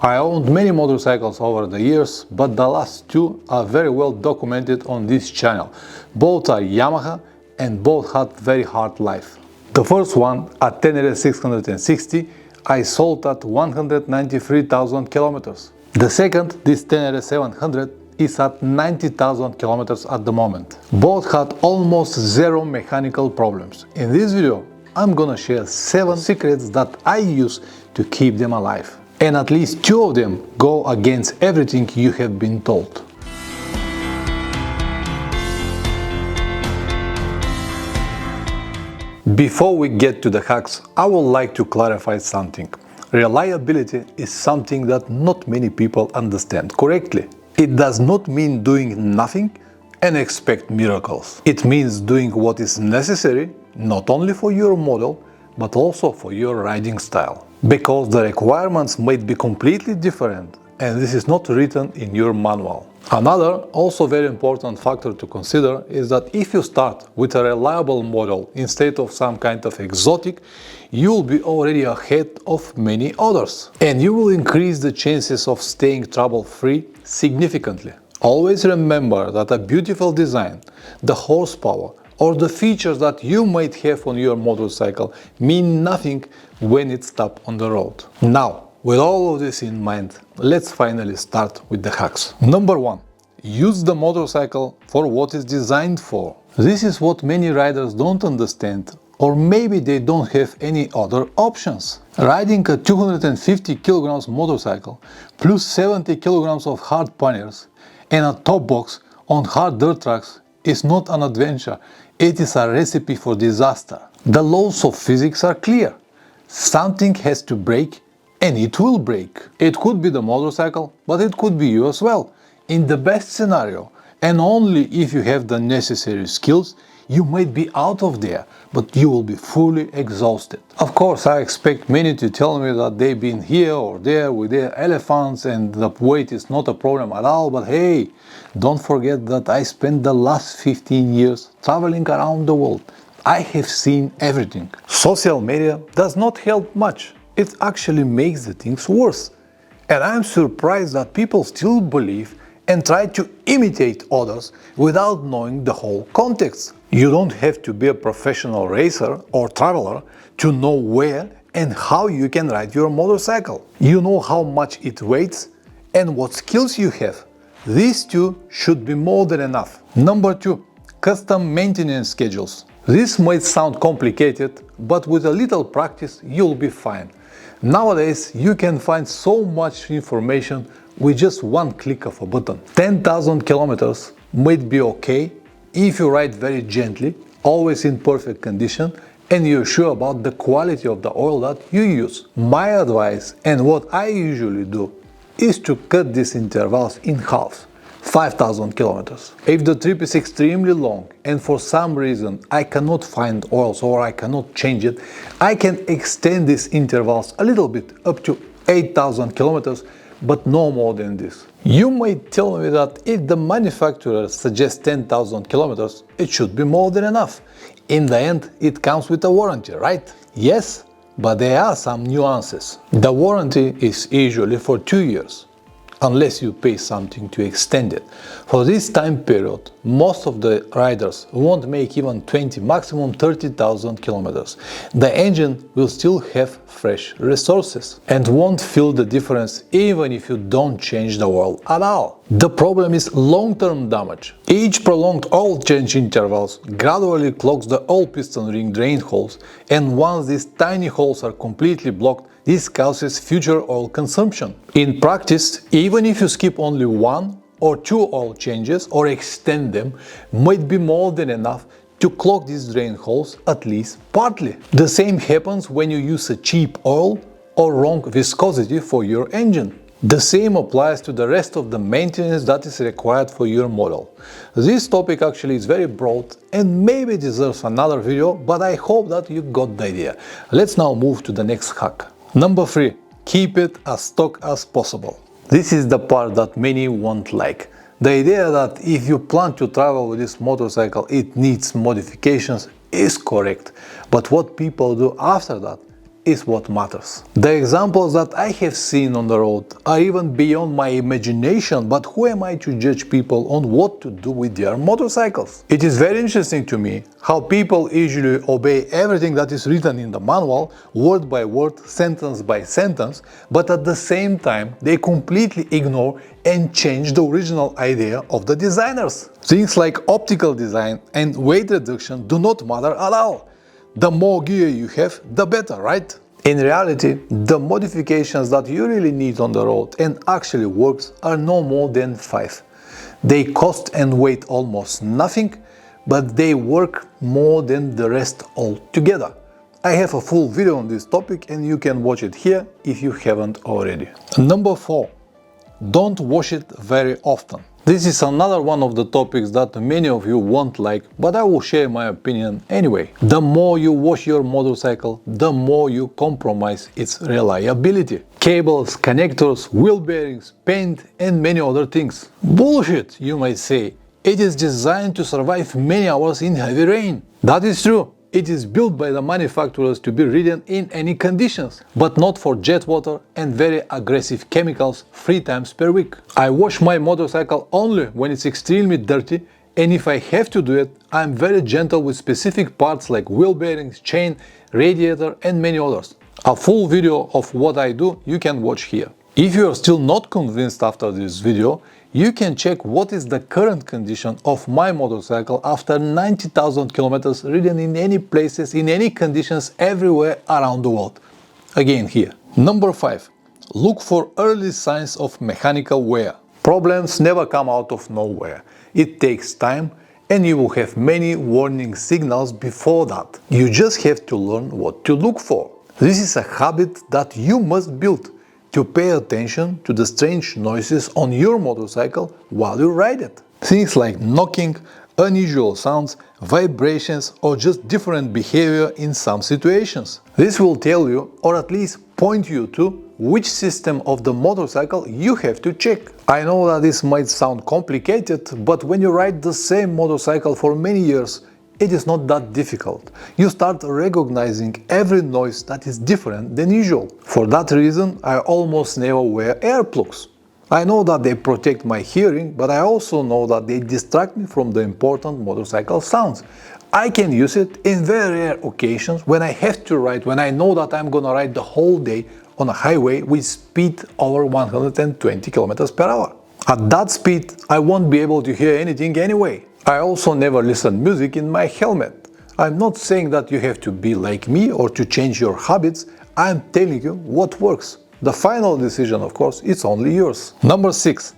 I owned many motorcycles over the years, but the last two are very well documented on this channel. Both are Yamaha and both had very hard life. The first one, a Tenere 660, I sold at 193,000 kilometers. The second, this Tenere 700, is at 90,000 kilometers at the moment. Both had almost zero mechanical problems. In this video, I'm gonna share 7 secrets that I use to keep them alive. And at least 2 of them go against everything you have been told. Before we get to the hacks, I would like to clarify something. Reliability is something that not many people understand correctly. It does not mean doing nothing and expect miracles. It means doing what is necessary, not only for your model, but also for your riding style. Because the requirements might be completely different, and this is not written in your manual. Another, also very important factor to consider is that if you start with a reliable model instead of some kind of exotic, you will be already ahead of many others. And you will increase the chances of staying trouble-free significantly. Always remember that a beautiful design, the horsepower, or the features that you might have on your motorcycle mean nothing when it's stopped on the road. Now, with all of this in mind, let's finally start with the hacks. Number 1. Use the motorcycle for what it's designed for. This is what many riders don't understand, or maybe they don't have any other options. Riding a 250 kilograms motorcycle plus 70 kilograms of hard panniers and a top box on hard dirt tracks is not an adventure, it is a recipe for disaster. The laws of physics are clear. Something has to break, and it will break. It could be the motorcycle, but it could be you as well. In the best scenario, and only if you have the necessary skills, you might be out of there, but you will be fully exhausted. Of course, I expect many to tell me that they've been here or there with their elephants and the weight is not a problem at all, but hey, don't forget that I spent the last 15 years traveling around the world. I have seen everything. Social media does not help much. It actually makes the things worse. And I'm surprised that people still believe and try to imitate others without knowing the whole context. You don't have to be a professional racer or traveler to know where and how you can ride your motorcycle. You know how much it weighs and what skills you have. These two should be more than enough. Number 2. Custom maintenance schedules. This might sound complicated, but with a little practice you'll be fine. Nowadays you can find so much information with just one click of a button. 10,000 kilometers might be okay if you ride very gently, always in perfect condition, and you're sure about the quality of the oil that you use. My advice, and what I usually do, is to cut these intervals in half. 5,000 kilometers. If the trip is extremely long and for some reason I cannot find oils or I cannot change it, I can extend these intervals a little bit up to 8,000 kilometers, but no more than this. You might tell me that if the manufacturer suggests 10,000 kilometers, it should be more than enough. In the end, it comes with a warranty, right? Yes, but there are some nuances. The warranty is usually for 2 years. Unless you pay something to extend it. For this time period, most of the riders won't make even 20, maximum 30,000 kilometers. The engine will still have fresh resources and won't feel the difference even if you don't change the oil at all. The problem is long-term damage. Each prolonged oil change intervals gradually clogs the oil piston ring drain holes, and once these tiny holes are completely blocked, this causes future oil consumption. In practice, even if you skip only 1 or 2 oil changes or extend them, might be more than enough to clog these drain holes at least partly. The same happens when you use a cheap oil or wrong viscosity for your engine. The same applies to the rest of the maintenance that is required for your model. This topic actually is very broad and maybe deserves another video, but I hope that you got the idea. Let's now move to the next hack. Number 3. Keep it as stock as possible. This is the part that many won't like. The idea that if you plan to travel with this motorcycle it needs modifications is correct, but what people do after that is what matters. The examples that I have seen on the road are even beyond my imagination, but who am I to judge people on what to do with their motorcycles? It is very interesting to me how people usually obey everything that is written in the manual, word by word, sentence by sentence, but at the same time they completely ignore and change the original idea of the designers. Things like optical design and weight reduction do not matter at all. The more gear you have, the better, right? In reality, the modifications that you really need on the road and actually works are no more than 5. They cost and weight almost nothing, but they work more than the rest altogether. I have a full video on this topic and you can watch it here if you haven't already. Number 4. Don't wash it very often. This is another one of the topics that many of you won't like, but I will share my opinion anyway. The more you wash your motorcycle, the more you compromise its reliability. Cables, connectors, wheel bearings, paint and many other things. Bullshit, you might say. It is designed to survive many hours in heavy rain. That is true. It is built by the manufacturers to be ridden in any conditions, but not for jet water and very aggressive chemicals 3 times per week. I wash my motorcycle only when it's extremely dirty, and if I have to do it, I'm very gentle with specific parts like wheel bearings, chain, radiator and many others. A full video of what I do you can watch here. If you are still not convinced after this video, you can check what is the current condition of my motorcycle after 90,000 kilometers ridden in any places, in any conditions, everywhere around the world. Again here. Number 5. Look for early signs of mechanical wear. Problems never come out of nowhere. It takes time and you will have many warning signals before that. You just have to learn what to look for. This is a habit that you must build, to pay attention to the strange noises on your motorcycle while you ride it. Things like knocking, unusual sounds, vibrations or just different behavior in some situations. This will tell you, or at least point you to, which system of the motorcycle you have to check. I know that this might sound complicated, but when you ride the same motorcycle for many years, it is not that difficult. You start recognizing every noise that is different than usual. For that reason, I almost never wear earplugs. I know that they protect my hearing, but I also know that they distract me from the important motorcycle sounds. I can use it in very rare occasions when I have to ride, when I know that I'm gonna ride the whole day on a highway with speed over 120 km per hour. At that speed, I won't be able to hear anything anyway. I also never listen music in my helmet. I'm not saying that you have to be like me or to change your habits. I'm telling you what works. The final decision, of course, is only yours. Number 6.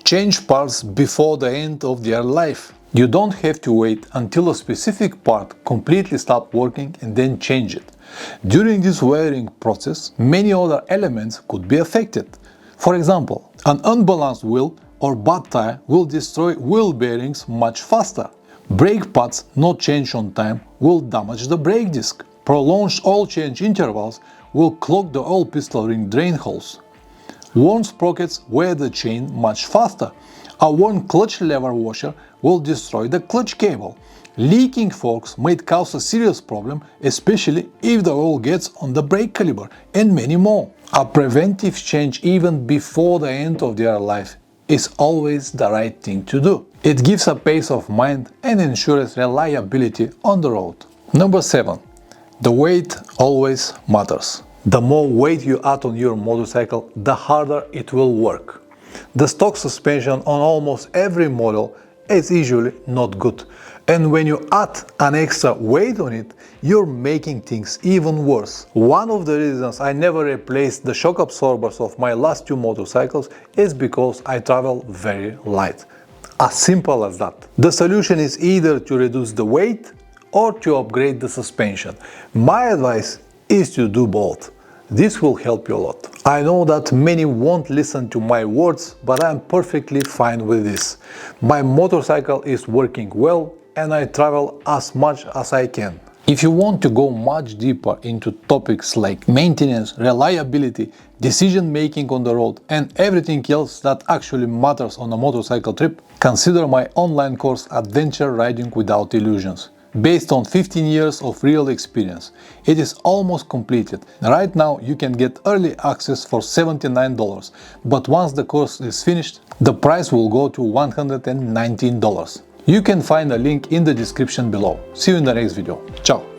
Change parts before the end of their life. You don't have to wait until a specific part completely stops working and then change it. During this wearing process, many other elements could be affected. For example, an unbalanced wheel or bad tire will destroy wheel bearings much faster. Brake pads not changed on time will damage the brake disc. Prolonged oil change intervals will clog the oil pistol ring drain holes. Worn sprockets wear the chain much faster. A worn clutch lever washer will destroy the clutch cable. Leaking forks might cause a serious problem, especially if the oil gets on the brake caliper, and many more. A preventive change even before the end of their life is always the right thing to do. It gives a peace of mind and ensures reliability on the road. Number 7. The weight always matters. The more weight you add on your motorcycle, the harder it will work. The stock suspension on almost every model is usually not good. And when you add an extra weight on it, you're making things even worse. One of the reasons I never replaced the shock absorbers of my last 2 motorcycles is because I travel very light. As simple as that. The solution is either to reduce the weight or to upgrade the suspension. My advice is to do both. This will help you a lot. I know that many won't listen to my words, but I'm perfectly fine with this. My motorcycle is working well and I travel as much as I can. If you want to go much deeper into topics like maintenance, reliability, decision making on the road and everything else that actually matters on a motorcycle trip, consider my online course Adventure Riding Without Illusions. based on 15 years of real experience. It is almost completed. Right now you can get early access for $79, but once the course is finished, the price will go to $119. You can find a link in the description below. See you in the next video. Ciao!